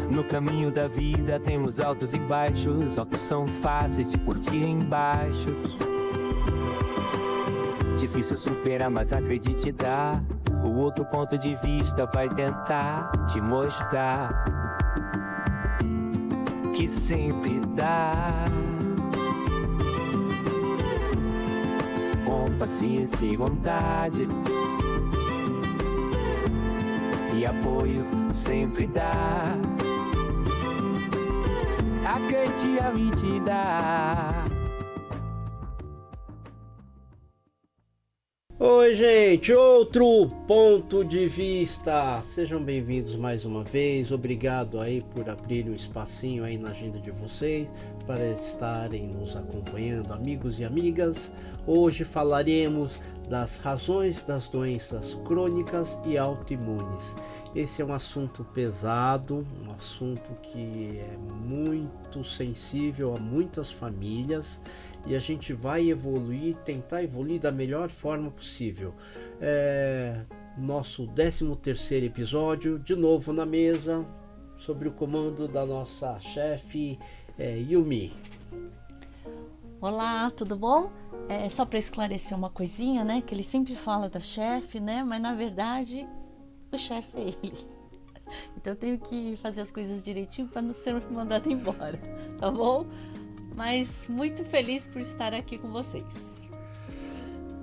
No caminho da vida temos altos e baixos. Altos são fáceis de curtir embaixo. Difícil superar, mas acredite, dá. O outro ponto de vista vai tentar te mostrar que sempre dá. Com paciência e vontade e apoio sempre dá. Acredite, a mim te dá. Oi, gente, outro ponto de vista. Sejam bem-vindos mais uma vez. Obrigado aí por abrir um espacinho aí na agenda de vocês para estarem nos acompanhando, amigos e amigas. Hoje falaremos das razões das doenças crônicas e autoimunes. Esse é um assunto pesado, um assunto que é muito sensível a muitas famílias e a gente vai evoluir, tentar evoluir da melhor forma possível. Nosso 13º episódio, de novo na mesa, sob o comando da nossa chefe Yumi. Olá, tudo bom? Só para esclarecer uma coisinha, né? Que ele sempre fala da chefe, né? Mas na verdade o chefe é ele. Então eu tenho que fazer as coisas direitinho para não ser mandado embora, tá bom? Mas muito feliz por estar aqui com vocês.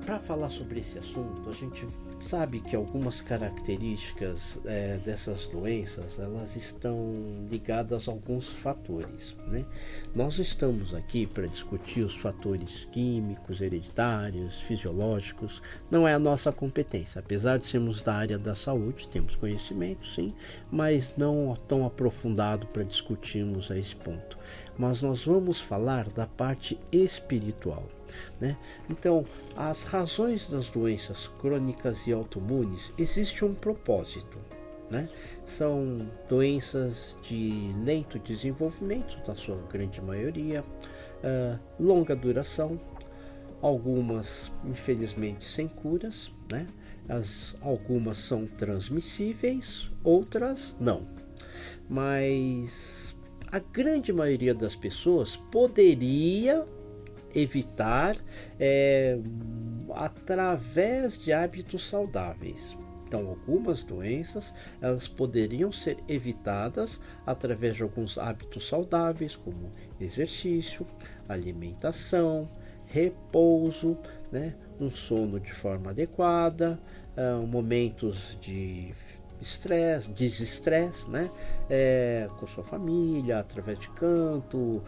Para falar sobre esse assunto, a gente sabe que algumas características dessas doenças, elas estão ligadas a alguns fatores, né? Nós estamos aqui para discutir os fatores químicos, hereditários, fisiológicos. Não é a nossa competência, apesar de sermos da área da saúde, temos conhecimento, sim, mas não tão aprofundado para discutirmos a esse ponto. Mas nós vamos falar da parte espiritual, né? Então, as razões das doenças crônicas e autoimunes, existe um propósito, né? São doenças de lento desenvolvimento, na sua grande maioria, longa duração, algumas infelizmente sem curas, né? Algumas são transmissíveis, outras não, mas a grande maioria das pessoas poderia evitar através de hábitos saudáveis. Então, algumas doenças elas poderiam ser evitadas através de alguns hábitos saudáveis, como exercício, alimentação, repouso, né? Um sono de forma adequada, momentos de desestresse, né? Com sua família, através de canto,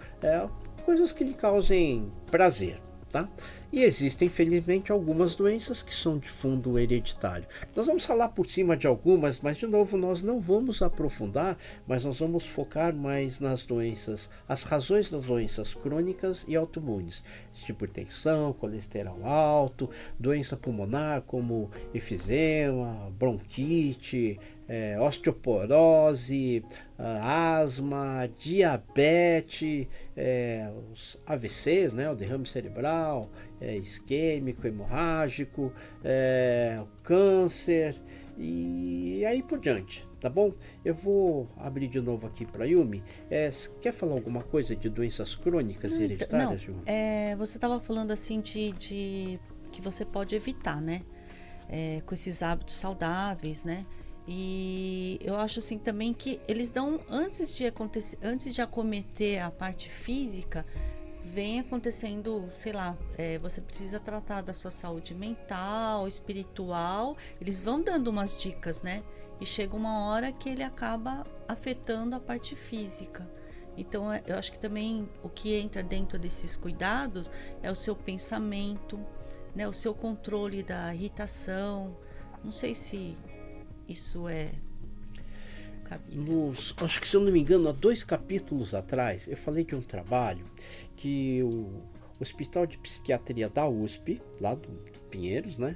coisas que lhe causem prazer, tá? E existem, infelizmente, algumas doenças que são de fundo hereditário. Nós vamos falar por cima de algumas, mas de novo nós não vamos aprofundar, mas nós vamos focar mais nas doenças, as razões das doenças crônicas e autoimunes, tipo hipertensão, colesterol alto, doença pulmonar como efizema, bronquite, osteoporose, asma, diabetes, os AVCs, né, o derrame cerebral, isquêmico, hemorrágico, câncer e aí por diante, tá bom? Eu vou abrir de novo aqui para Yumi. Quer falar alguma coisa de doenças crônicas e hereditárias, Yumi? Você estava falando assim de que você pode evitar, né? Com esses hábitos saudáveis, né? E eu acho assim também que eles dão, antes de acometer a parte física, vem acontecendo, sei lá, você precisa tratar da sua saúde mental, espiritual, eles vão dando umas dicas, né? E chega uma hora que ele acaba afetando a parte física. Então eu acho que também o que entra dentro desses cuidados é o seu pensamento, né? O seu controle da irritação. Não sei se isso é cabível. Acho que, se eu não me engano, há 2 capítulos atrás, eu falei de um trabalho que o Hospital de Psiquiatria da USP, lá do Pinheiros, né,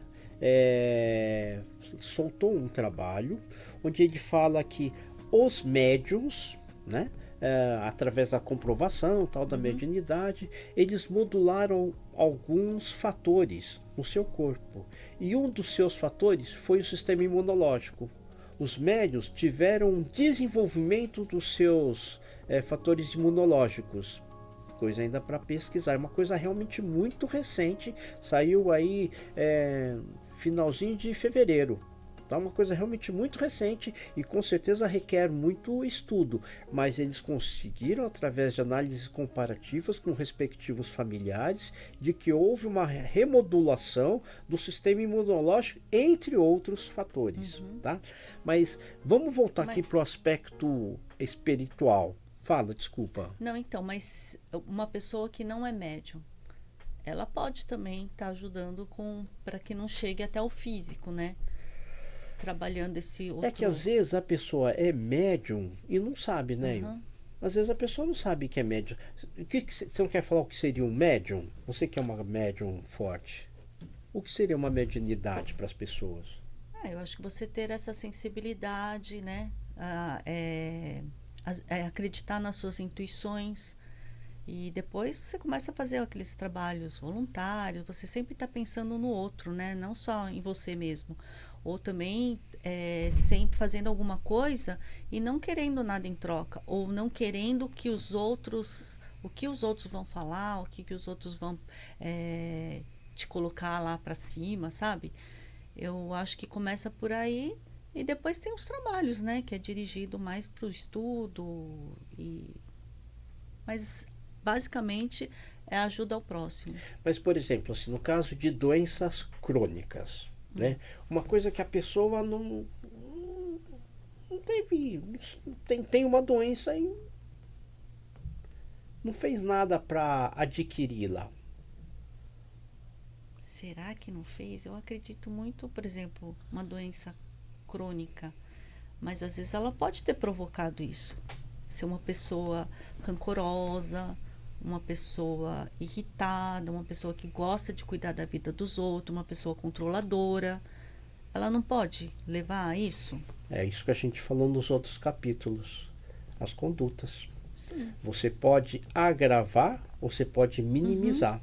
soltou um trabalho onde ele fala que os médiums, né, através da comprovação tal da mediunidade, eles modularam alguns fatores no seu corpo, e um dos seus fatores foi o sistema imunológico. os médios tiveram um desenvolvimento dos seus fatores imunológicos. Coisa ainda para pesquisar, é uma coisa realmente muito recente, saiu aí finalzinho de fevereiro. Tá, uma coisa realmente muito recente e com certeza requer muito estudo, mas eles conseguiram, através de análises comparativas com respectivos familiares, de que houve uma remodulação do sistema imunológico, entre outros fatores. Tá? Mas vamos voltar aqui para o aspecto espiritual. Fala, desculpa. Não, então, mas uma pessoa que não é médium, ela pode também estar ajudando para que não chegue até o físico, né? Trabalhando esse outro... É que às vezes a pessoa é médium e não sabe, né? Às vezes a pessoa não sabe que é médium. Você não quer falar o que seria um médium? Você que é uma médium forte. O que seria uma mediunidade para as pessoas? Eu acho que você ter essa sensibilidade, né? Acreditar nas suas intuições. E depois você começa a fazer aqueles trabalhos voluntários. Você sempre está pensando no outro, né? Não só em você mesmo. Ou também sempre fazendo alguma coisa e não querendo nada em troca, ou não querendo que o que os outros vão falar, o que os outros vão te colocar lá para cima, sabe? Eu acho que começa por aí e depois tem os trabalhos, né? Que é dirigido mais para o estudo, mas basicamente é ajuda ao próximo. Mas, por exemplo, assim, no caso de doenças crônicas, né? Uma coisa que a pessoa não teve, tem uma doença e não fez nada para adquiri-la. Será que não fez? Eu acredito muito, por exemplo, uma doença crônica, mas às vezes ela pode ter provocado isso. Ser uma pessoa rancorosa, uma pessoa irritada, uma pessoa que gosta de cuidar da vida dos outros, uma pessoa controladora, ela não pode levar a isso? É isso que a gente falou nos outros capítulos, as condutas. Sim. Você pode agravar ou você pode minimizar.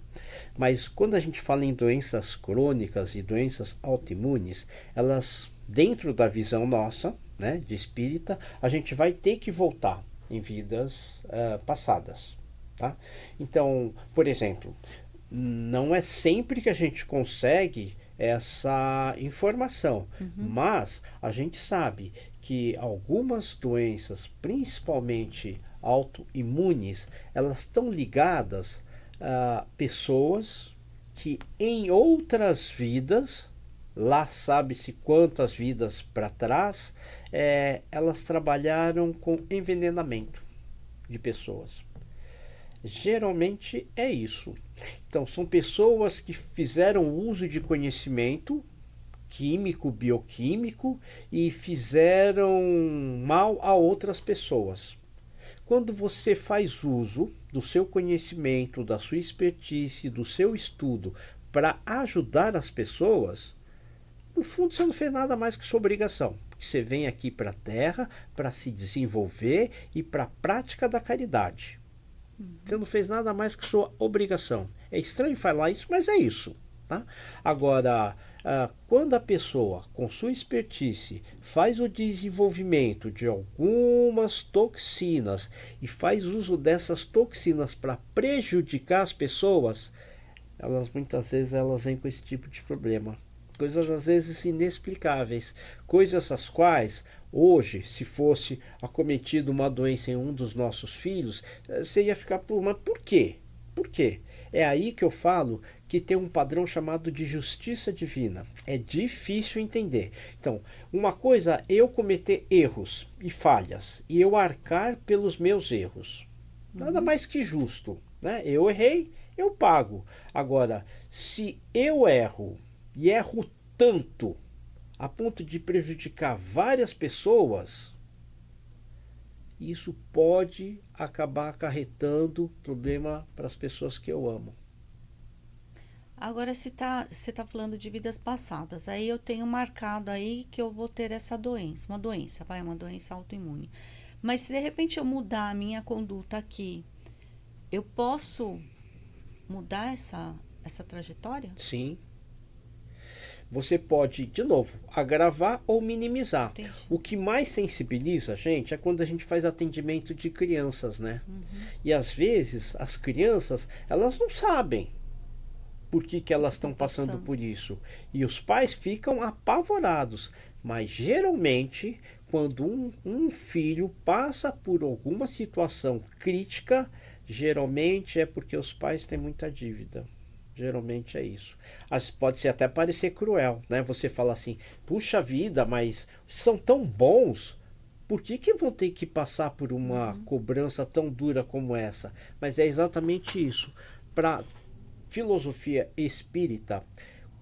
Mas quando a gente fala em doenças crônicas e doenças autoimunes, elas, dentro da visão nossa, né, de espírita, a gente vai ter que voltar em vidas passadas. Tá? Então, por exemplo, não é sempre que a gente consegue essa informação, mas a gente sabe que algumas doenças, principalmente autoimunes, elas estão ligadas a pessoas que em outras vidas, lá sabe-se quantas vidas para trás, elas trabalharam com envenenamento de pessoas. Geralmente é isso. Então, são pessoas que fizeram uso de conhecimento químico, bioquímico e fizeram mal a outras pessoas. Quando você faz uso do seu conhecimento, da sua expertise, do seu estudo para ajudar as pessoas, no fundo você não fez nada mais que sua obrigação. Porque você vem aqui para a Terra para se desenvolver e para a prática da caridade. Você não fez nada mais que sua obrigação. É estranho falar isso, mas é isso. Tá? Agora, quando a pessoa, com sua expertise, faz o desenvolvimento de algumas toxinas e faz uso dessas toxinas para prejudicar as pessoas, muitas vezes elas vêm com esse tipo de problema. Coisas às vezes inexplicáveis, coisas as quais hoje, se fosse acometido uma doença em um dos nossos filhos, você ia ficar mas por quê? Por quê? É aí que eu falo que tem um padrão chamado de justiça divina. É difícil entender. Então, uma coisa é eu cometer erros e falhas e eu arcar pelos meus erros. Nada mais que justo, né? Eu errei, eu pago. Agora, se eu erro e erro tanto a ponto de prejudicar várias pessoas, isso pode acabar acarretando problema para as pessoas que eu amo. Agora, se você tá falando de vidas passadas, aí eu tenho marcado aí que eu vou ter essa doença, uma doença autoimune. Mas se de repente eu mudar a minha conduta aqui, eu posso mudar essa trajetória? Sim. você pode, de novo, agravar ou minimizar. Entendi. O que mais sensibiliza a gente é quando a gente faz atendimento de crianças, né? E às vezes as crianças, elas não sabem por que elas estão passando por isso. E os pais ficam apavorados. Mas geralmente, quando um filho passa por alguma situação crítica, geralmente é porque os pais têm muita dívida. Geralmente é isso. Pode ser até parecer cruel, né? Você fala assim, puxa vida, mas são tão bons, por que vão ter que passar por uma cobrança tão dura como essa? Mas é exatamente isso. Para filosofia espírita,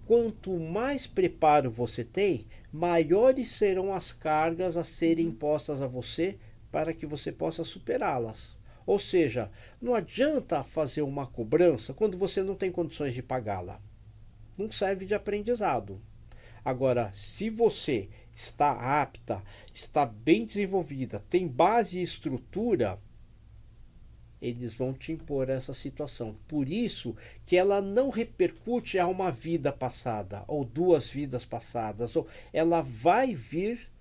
quanto mais preparo você tem, maiores serão as cargas a serem impostas a você para que você possa superá-las. Ou seja, não adianta fazer uma cobrança quando você não tem condições de pagá-la. Não serve de aprendizado. Agora, se você está apta, está bem desenvolvida, tem base e estrutura, eles vão te impor essa situação. Por isso que ela não repercute a uma vida passada, ou 2 vidas passadas, ou ela vai vir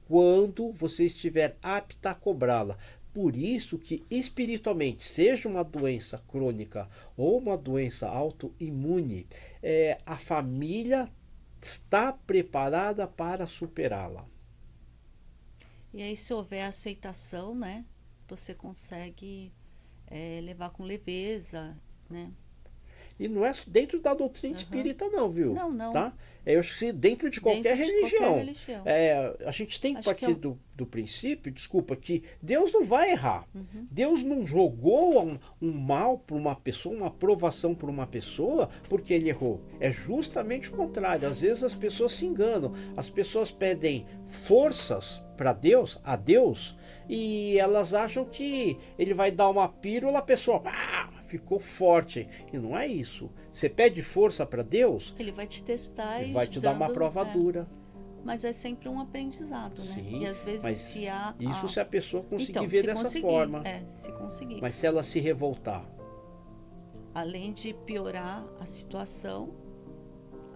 quando você estiver apta a cobrá-la. Por isso que espiritualmente, seja uma doença crônica ou uma doença autoimune, a família está preparada para superá-la. E aí, se houver aceitação, né, você consegue levar com leveza, né? E não é dentro da doutrina espírita não, viu? Não. Tá? Eu acho que dentro de qualquer religião. A gente tem que partir do princípio, desculpa, que Deus não vai errar. Deus não jogou um mal para uma pessoa, uma provação para uma pessoa porque ele errou. É justamente o contrário. Às vezes as pessoas se enganam. As pessoas pedem forças para Deus, a Deus, e elas acham que ele vai dar uma pílula, a pessoa ficou forte. E não é isso. Você pede força para Deus, ele vai te testar e vai te dar uma prova dura. Mas é sempre um aprendizado, né? Sim, e às vezes mas se há... Isso se a pessoa conseguir então, ver dessa forma. Se conseguir. Mas se ela se revoltar? Além de piorar a situação,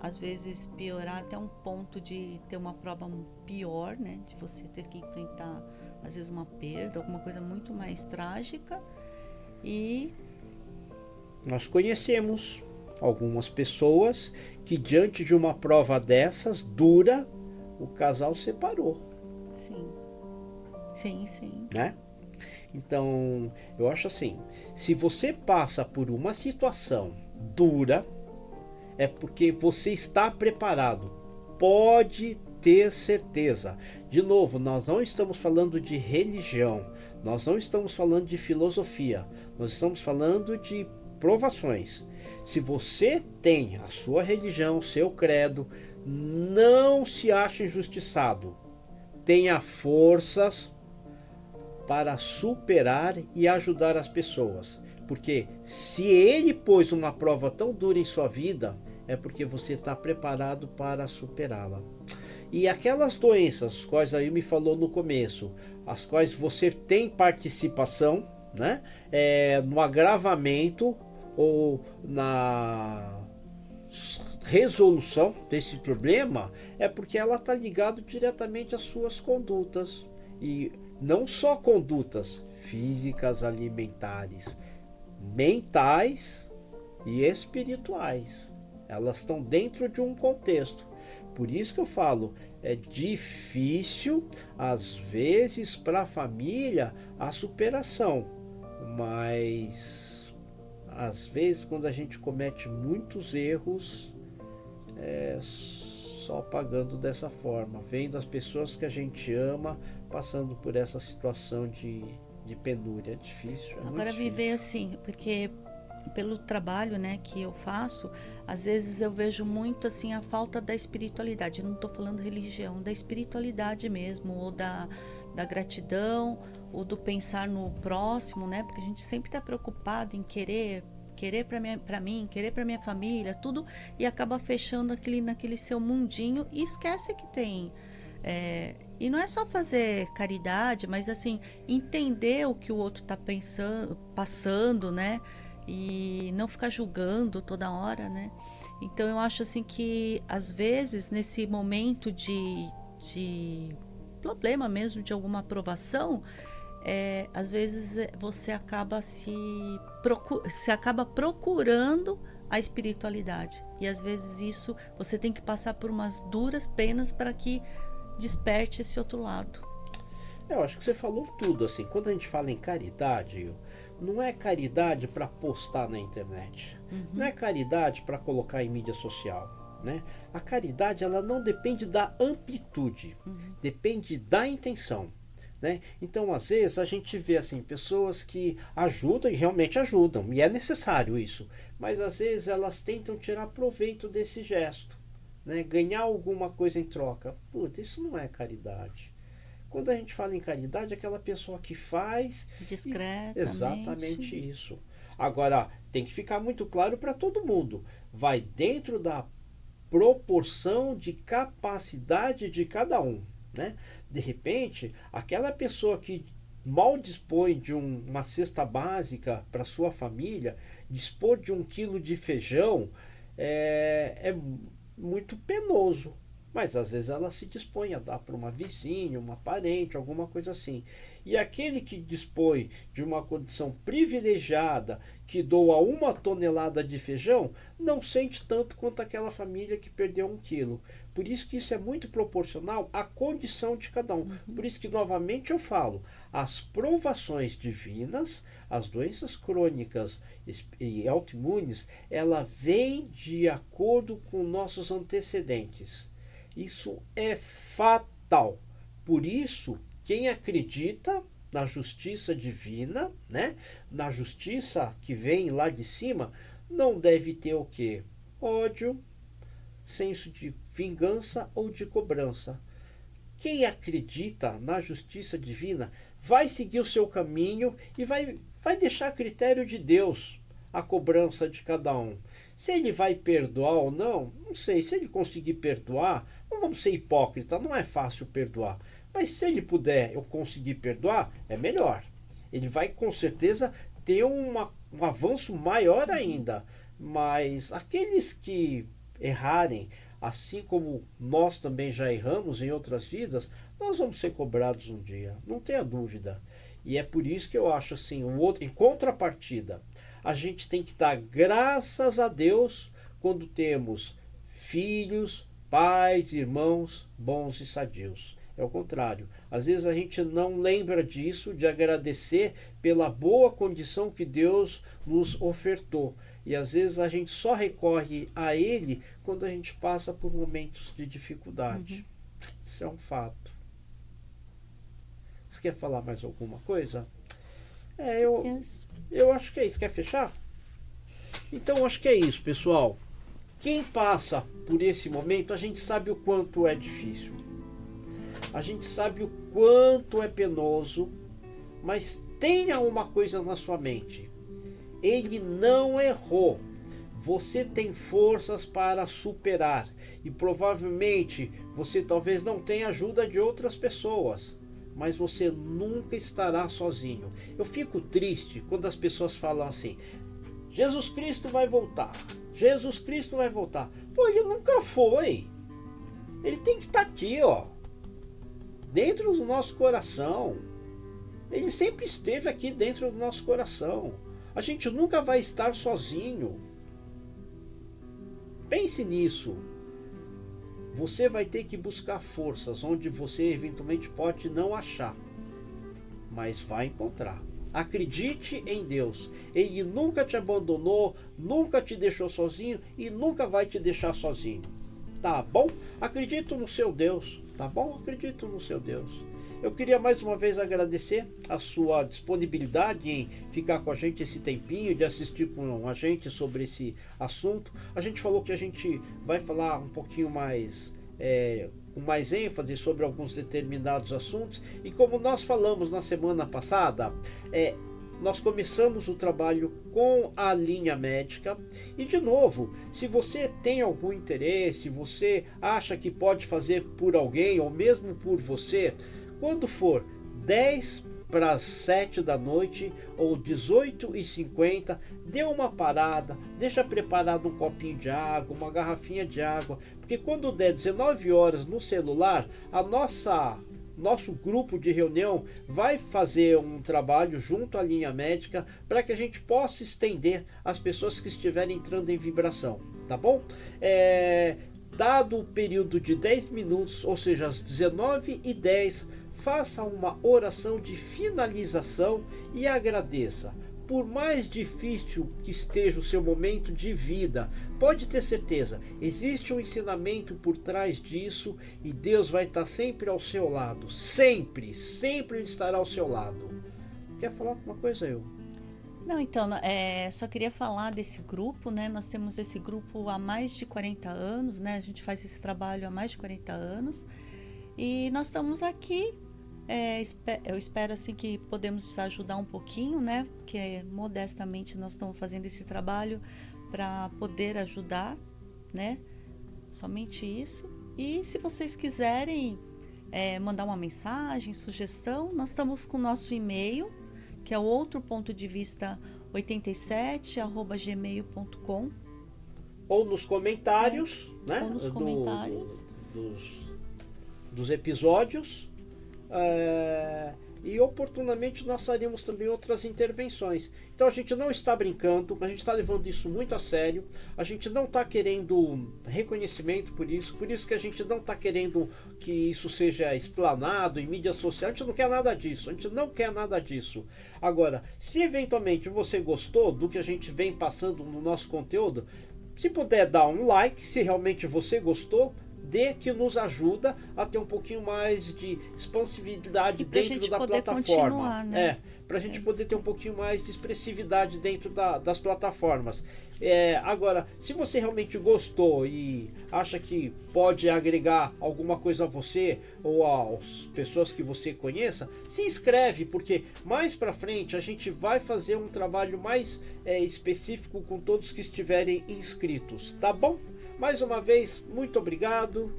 às vezes piorar até um ponto de ter uma prova pior, né? De você ter que enfrentar, às vezes, uma perda, alguma coisa muito mais trágica. E nós conhecemos algumas pessoas que, diante de uma prova dessas, dura, o casal separou. Sim. Né? Então, eu acho assim, se você passa por uma situação dura, é porque você está preparado. Pode ter certeza. De novo, nós não estamos falando de religião, nós não estamos falando de filosofia, nós estamos falando de provações. Se você tem a sua religião, seu credo, não se ache injustiçado. Tenha forças para superar e ajudar as pessoas. Porque se ele pôs uma prova tão dura em sua vida, é porque você está preparado para superá-la. E aquelas doenças, as quais aí me falou no começo, as quais você tem participação, né? No agravamento ou na resolução desse problema, é porque ela está ligada diretamente às suas condutas. E não só condutas físicas, alimentares, mentais e espirituais. Elas estão dentro de um contexto. Por isso que eu falo, é difícil às vezes para a família a superação, mas às vezes quando a gente comete muitos erros, é só pagando dessa forma, vendo as pessoas que a gente ama passando por essa situação de penúria. É difícil. Agora viver assim, porque pelo trabalho, né, que eu faço, às vezes eu vejo muito assim a falta da espiritualidade. Eu não estou falando religião, da espiritualidade mesmo, ou da gratidão, ou do pensar no próximo, né? Porque a gente sempre está preocupado em querer para mim, querer para minha família, tudo, e acaba fechando naquele seu mundinho e esquece que tem. E não é só fazer caridade, mas assim, entender o que o outro está passando, né? E não ficar julgando toda hora, né? Então eu acho assim que às vezes nesse momento de problema mesmo, de alguma aprovação, às vezes você acaba se acaba procurando a espiritualidade, e às vezes isso você tem que passar por umas duras penas para que desperte esse outro lado. Eu acho que você falou tudo, assim, quando a gente fala em caridade, não é caridade para postar na internet, não é caridade para colocar em mídia social, né? A caridade, ela não depende da amplitude, depende da intenção, né? Então, às vezes, a gente vê assim, pessoas que ajudam e realmente ajudam, e é necessário isso, mas às vezes elas tentam tirar proveito desse gesto, né? Ganhar alguma coisa em troca. Puta, isso não é caridade. Quando a gente fala em caridade, é aquela pessoa que faz discretamente. Exatamente isso. Agora, tem que ficar muito claro para todo mundo. Vai dentro da proporção de capacidade de cada um, né? De repente, aquela pessoa que mal dispõe de uma cesta básica para sua família, dispor de 1 quilo de feijão é muito penoso. Mas às vezes ela se dispõe a dar para uma vizinha, uma parente, alguma coisa assim. E aquele que dispõe de uma condição privilegiada, que doa 1 tonelada de feijão, não sente tanto quanto aquela família que perdeu 1 quilo. Por isso que isso é muito proporcional à condição de cada um. Por isso que, novamente, eu falo, as provações divinas, as doenças crônicas e autoimunes, ela vem de acordo com nossos antecedentes. Isso é fatal. Por isso, quem acredita na justiça divina, né, na justiça que vem lá de cima, não deve ter o quê? Ódio, senso de vingança ou de cobrança. Quem acredita na justiça divina vai seguir o seu caminho e vai deixar a critério de Deus a cobrança de cada um. Se ele vai perdoar ou não, não sei. Se ele conseguir perdoar, não vamos ser hipócritas, não é fácil perdoar. Mas se ele puder, eu conseguir perdoar, é melhor. Ele vai com certeza ter um avanço maior ainda. Mas aqueles que errarem, assim como nós também já erramos em outras vidas, nós vamos ser cobrados um dia, não tenha dúvida. E é por isso que eu acho assim, em contrapartida, a gente tem que dar graças a Deus quando temos filhos, pais, irmãos bons e sadios. É o contrário. Às vezes a gente não lembra disso, de agradecer pela boa condição que Deus nos ofertou. E às vezes a gente só recorre a Ele quando a gente passa por momentos de dificuldade. Isso é um fato. Você quer falar mais alguma coisa? Eu acho que é isso. Quer fechar? Então acho que é isso, pessoal. Quem passa por esse momento, a gente sabe o quanto é difícil. A gente sabe o quanto é penoso, mas tenha uma coisa na sua mente. Ele não errou. Você tem forças para superar. E provavelmente você talvez não tenha ajuda de outras pessoas. Mas você nunca estará sozinho. Eu fico triste quando as pessoas falam assim: Jesus Cristo vai voltar. Jesus Cristo vai voltar. Pô, ele nunca foi. Ele tem que estar aqui, ó, dentro do nosso coração. Ele sempre esteve aqui dentro do nosso coração. A gente nunca vai estar sozinho. Pense nisso. Você vai ter que buscar forças onde você eventualmente pode não achar, mas vai encontrar. Acredite em Deus. Ele nunca te abandonou, nunca te deixou sozinho e nunca vai te deixar sozinho. Tá bom? Acredito no seu Deus. Tá bom? Acredito no seu Deus. Eu queria mais uma vez agradecer a sua disponibilidade em ficar com a gente esse tempinho, de assistir com a gente sobre esse assunto. A gente falou que a gente vai falar um pouquinho mais, com mais ênfase sobre alguns determinados assuntos. E como nós falamos na semana passada, nós começamos o trabalho com a linha médica. E de novo, se você tem algum interesse, você acha que pode fazer por alguém ou mesmo por você, quando for 10 para as 7 da noite ou 18h50, dê uma parada, deixa preparado um copinho de água, uma garrafinha de água, porque quando der 19 horas no celular, nosso grupo de reunião vai fazer um trabalho junto à linha médica para que a gente possa estender as pessoas que estiverem entrando em vibração, tá bom? Dado o período de 10 minutos, ou seja, às 19h10, faça uma oração de finalização e agradeça. Por mais difícil que esteja o seu momento de vida, pode ter certeza, existe um ensinamento por trás disso e Deus vai estar sempre ao seu lado. Sempre, sempre Ele estará ao seu lado. Quer falar alguma coisa, eu? Não, então, só queria falar desse grupo, né? Nós temos esse grupo há mais de 40 anos, né? A gente faz esse trabalho há mais de 40 anos e nós estamos aqui. Eu espero assim que podemos ajudar um pouquinho, né? Porque modestamente nós estamos fazendo esse trabalho para poder ajudar, né? Somente isso. E se vocês quiserem mandar uma mensagem, sugestão, nós estamos com o nosso e-mail, que é o outropontodevista87@gmail.com, ou nos comentários, né? Ou nos comentários dos episódios. E oportunamente nós faremos também outras intervenções. Então a gente não está brincando, a gente está levando isso muito a sério, a gente não está querendo reconhecimento por isso que a gente não está querendo que isso seja explanado em mídia social, a gente não quer nada disso, Agora, se eventualmente você gostou do que a gente vem passando no nosso conteúdo, se puder dar um like, se realmente você gostou, que nos ajuda a ter um pouquinho mais de expansividade dentro da plataforma. Né? Para a gente poder ter um pouquinho mais de expressividade dentro das plataformas. Agora, se você realmente gostou e acha que pode agregar alguma coisa a você ou às pessoas que você conheça, se inscreve, porque mais para frente a gente vai fazer um trabalho mais específico com todos que estiverem inscritos, tá bom? Mais uma vez, muito obrigado.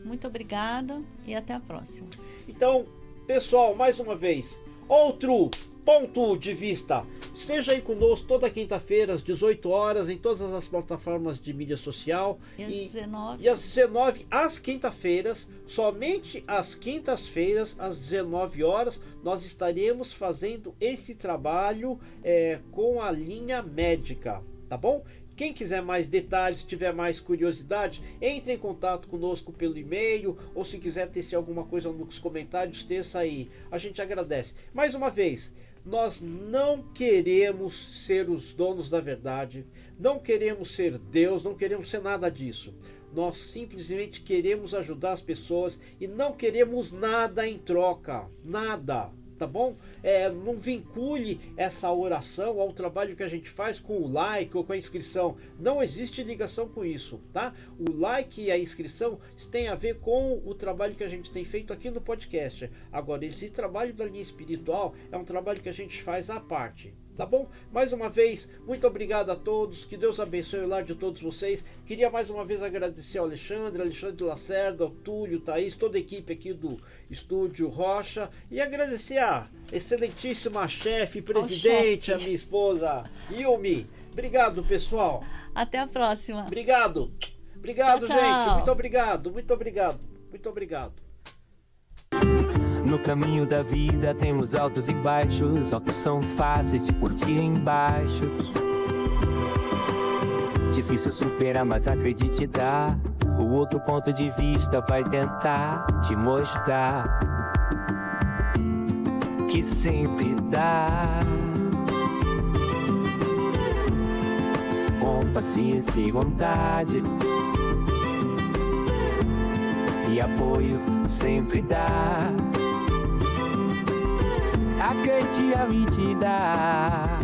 Muito obrigada e até a próxima. Então, pessoal, mais uma vez, outro ponto de vista. Esteja aí conosco toda quinta-feira às 18 horas em todas as plataformas de mídia social. E às 19. E às 19, às quinta-feiras, somente às quintas-feiras, às 19 horas, nós estaremos fazendo esse trabalho com a linha médica, tá bom? Quem quiser mais detalhes, tiver mais curiosidade, entre em contato conosco pelo e-mail, ou se quiser tecer alguma coisa nos comentários, teça aí. A gente agradece. Mais uma vez, nós não queremos ser os donos da verdade, não queremos ser Deus, não queremos ser nada disso. Nós simplesmente queremos ajudar as pessoas e não queremos nada em troca, nada. Tá bom? Não vincule essa oração ao trabalho que a gente faz com o like ou com a inscrição. Não existe ligação com isso, tá? O like e a inscrição têm a ver com o trabalho que a gente tem feito aqui no podcast. Agora, esse trabalho da linha espiritual é um trabalho que a gente faz à parte. Tá bom? Mais uma vez, muito obrigado a todos, que Deus abençoe o lar de todos vocês. Queria mais uma vez agradecer ao Alexandre Lacerda, ao Túlio, Thaís, toda a equipe aqui do Estúdio Rocha, e agradecer a excelentíssima chefe, presidente, a minha esposa, Yumi. Obrigado, pessoal. Até a próxima. Obrigado, Tchau, gente. Muito obrigado. No caminho da vida temos altos e baixos. Altos são fáceis de curtir embaixo. Difícil superar, mas acredite, dá. O outro ponto de vista vai tentar te mostrar que sempre dá. Com paciência e vontade e apoio sempre dá. A grande te dá.